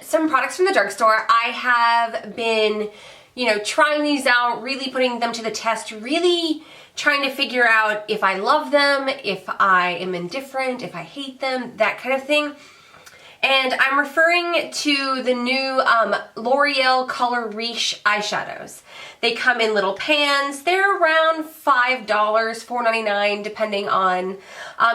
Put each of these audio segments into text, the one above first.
some products from the drugstore. I have been, you know, trying these out, really putting them to the test, really trying to figure out if I love them, if I am indifferent, if I hate them, that kind of thing. And I'm referring to the new L'Oreal Color Riche eyeshadows. They come in little pans. They're around $5, $4.99, depending on,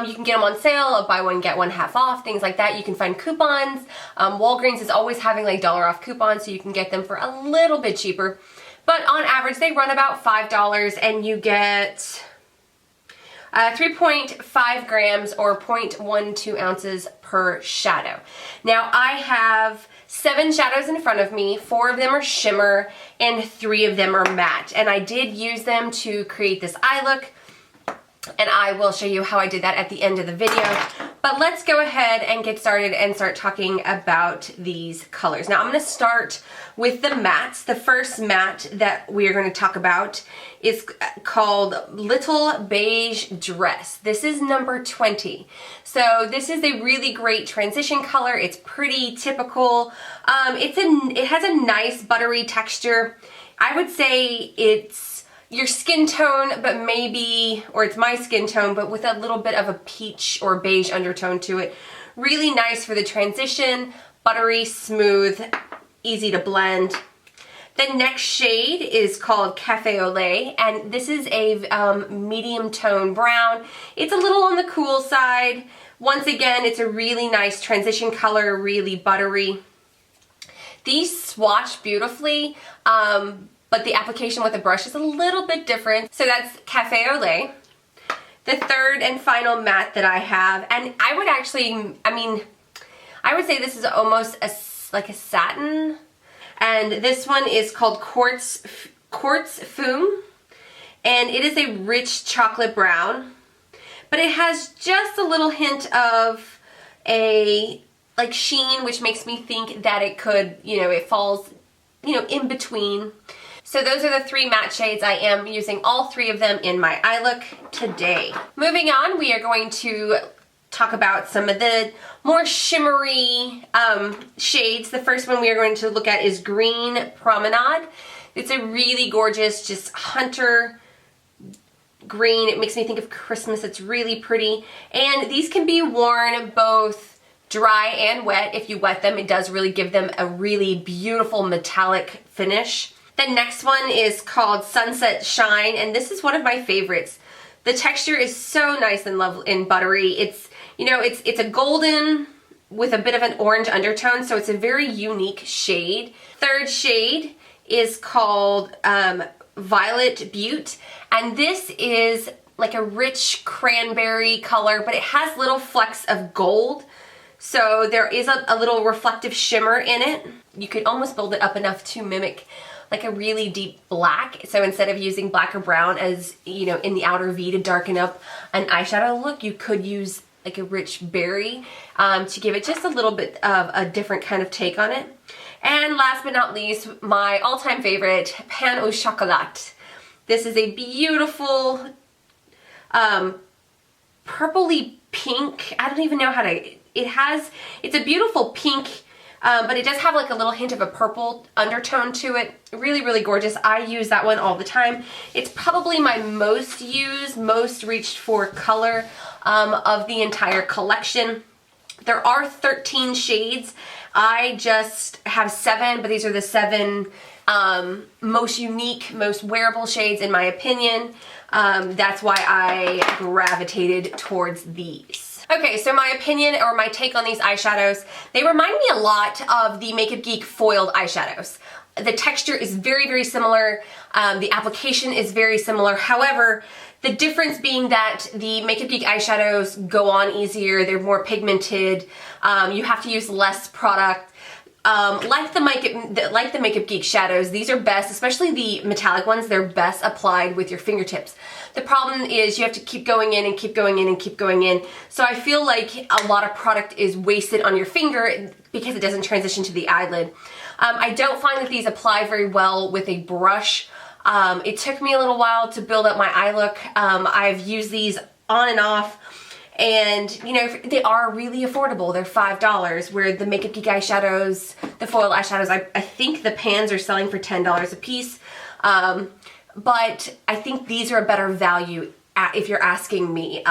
you can get them on sale, buy one, get one half off, things like that. You can find coupons. Walgreens is always having like $1 off coupons, so you can get them for a little bit cheaper. But on average, they run about $5, and you get 3.5 grams or 0.12 ounces per shadow. Now I have 7 shadows in front of me. 4 of them are shimmer and 3 of them are matte. And I did use them to create this eye look, and I will show you how I did that at the end of the video. But let's go ahead and get started and start talking about these colors. Now I'm going to start with the mattes. The first matte that we are going to talk about is called Little Beige Dress. This is number 20. So this is a really great transition color. It's pretty typical. It has a nice buttery texture. I would say it's your skin tone, but maybe, or it's my skin tone, but with a little bit of a peach or beige undertone to it. Really nice for the transition, buttery, smooth, easy to blend. The next shade is called Cafe Au Lait, and this is a medium tone brown. It's a little on the cool side. Once again, it's a really nice transition color, really buttery. These swatch beautifully, but the application with the brush is a little bit different. So that's Cafe Au Lait. The third and final matte that I have, and I would actually, I would say this is almost like a satin. And this one is called Quartz Fume, and it is a rich chocolate brown, but it has just a little hint of a like sheen, which makes me think that it could, it falls, in between. So those are the 3 matte shades. I am using all 3 of them in my eye look today. Moving on, we are going to talk about some of the more shimmery shades. The first one we are going to look at is Green Promenade. It's a really gorgeous, just hunter green. It makes me think of Christmas. It's really pretty. And these can be worn both dry and wet. If you wet them, it does really give them a really beautiful metallic finish. The next one is called Sunset Shine, and this is one of my favorites. The texture is so nice and lovely and buttery. It's it's a golden with a bit of an orange undertone, so it's a very unique shade. Third shade is called Violet Beaute, and this is like a rich cranberry color, but it has little flecks of gold. So there is a little reflective shimmer in it. You could almost build it up enough to mimic like a really deep black. So instead of using black or brown as, in the outer V to darken up an eyeshadow look, you could use like a rich berry to give it just a little bit of a different kind of take on it. And last but not least, my all-time favorite, Panos Chocolate. This is a beautiful purpley pink. I don't even know how to, it's a beautiful pink, but it does have like a little hint of a purple undertone to it. Really, really gorgeous. I use that one all the time. It's probably my most used, most reached for color of the entire collection. There are 13 shades. I just have 7, but these are the 7 most unique, most wearable shades in my opinion. That's why I gravitated towards these. Okay, so my opinion or my take on these eyeshadows, they remind me a lot of the Makeup Geek foiled eyeshadows. The texture is very, very similar. The application is very similar. However, the difference being that the Makeup Geek eyeshadows go on easier, they're more pigmented, you have to use less product. Like the Makeup Geek shadows, these are best, especially the metallic ones, they're best applied with your fingertips. The problem is you have to keep going in and keep going in and keep going in. So I feel like a lot of product is wasted on your finger because it doesn't transition to the eyelid. I don't find that these apply very well with a brush. It took me a little while to build up my eye look. I've used these on and off, And, you know, they are really affordable. They're $5, where the Makeup Geek eyeshadows, the foil eyeshadows, I think the pans are selling for $10 a piece. But I think these are a better value if you're asking me.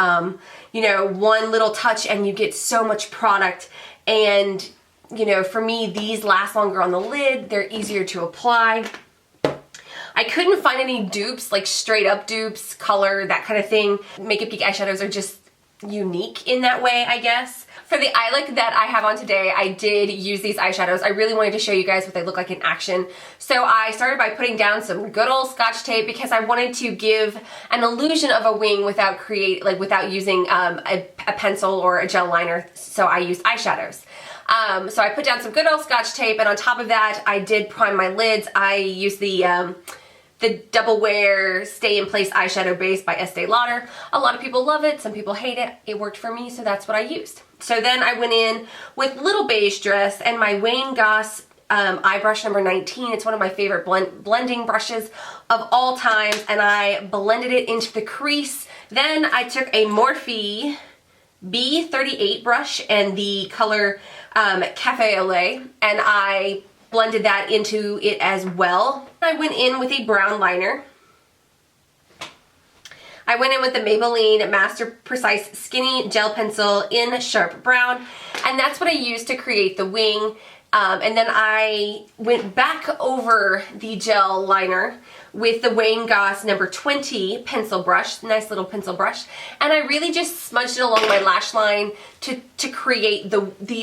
You know, one little touch and you get so much product, and, you know, for me, these last longer on the lid. They're easier to apply. I couldn't find any dupes, like straight up dupes, color, that kind of thing. Makeup Geek eyeshadows are just unique in that way, I guess. For the eye look that I have on today, I did use these eyeshadows. I really wanted to show you guys what they look like in action. So I started by putting down some good old Scotch tape because I wanted to give an illusion of a wing without using a pencil or a gel liner. So I used eyeshadows. So I put down some good old Scotch tape, and on top of that, I did prime my lids. I used the Double Wear Stay in Place eyeshadow base by Estee Lauder. A lot of people love it, some people hate it. It worked for me, so that's what I used. So then I went in with Little Beige Dress and my Wayne Goss eye brush number 19. It's one of my favorite blending brushes of all time, and I blended it into the crease. Then I took a Morphe B38 brush and the color Cafe Au Lait, and I blended that into it as well. I went in with a brown liner. I went in with the Maybelline Master Precise Skinny Gel Pencil in Sharp Brown, and that's what I used to create the wing. And then I went back over the gel liner with the Wayne Goss number 20 pencil brush, nice little pencil brush, and I really just smudged it along my lash line to create the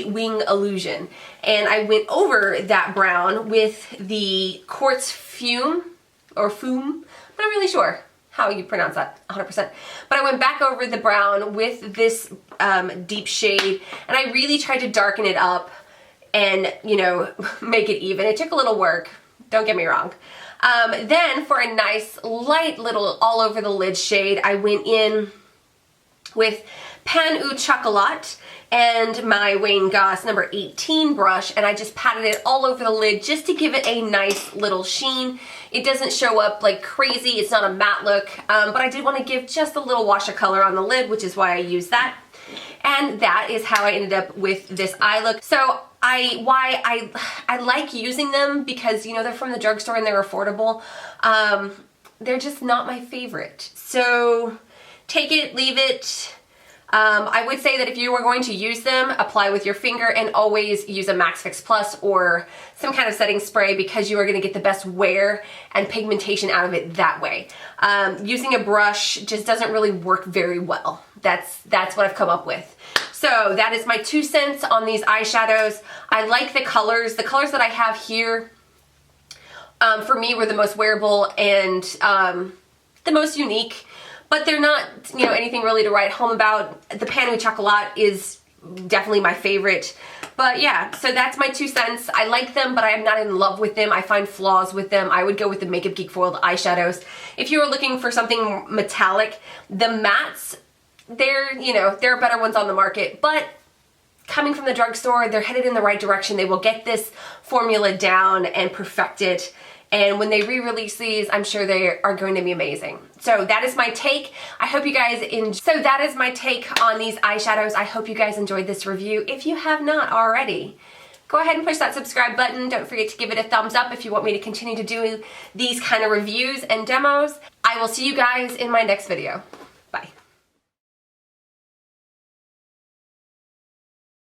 wing illusion. And I went over that brown with the Quartz Fume, or Fume, I'm not really sure how you pronounce that 100%. But I went back over the brown with this deep shade, and I really tried to darken it up and, you know, make it even. It took a little work, don't get me wrong. Then for a nice light little all over the lid shade, I went in with Au Chocolat and my Wayne Goss number 18 brush, and I just patted it all over the lid just to give it a nice little sheen. It doesn't show up like crazy, it's not a matte look, but I did want to give just a little wash of color on the lid, which is why I used that. And that is how I ended up with this eye look. So I like using them because, you know, they're from the drugstore and they're affordable. They're just not my favorite. So take it, leave it. I would say that if you were going to use them, apply with your finger, and always use a Max Fix Plus or some kind of setting spray, because you are going to get the best wear and pigmentation out of it that way. Using a brush just doesn't really work very well. That's what I've come up with. So that is my 2 cents on these eyeshadows. I like the colors. The colors that I have here, for me, were the most wearable and the most unique. But they're not, you know, anything really to write home about. The Panos Chocolate is definitely my favorite. But yeah, so that's my 2 cents. I like them, but I am not in love with them. I find flaws with them. I would go with the Makeup Geek foiled eyeshadows. If you were looking for something metallic, the mattes, you know, there are better ones on the market, but coming from the drugstore, they're headed in the right direction. They will get this formula down and perfect it. And when they re-release these, I'm sure they are going to be amazing. So that is my take. I hope you guys So that is my take on these eyeshadows. I hope you guys enjoyed this review. If you have not already, go ahead and push that subscribe button. Don't forget to give it a thumbs up if you want me to continue to do these kind of reviews and demos. I will see you guys in my next video.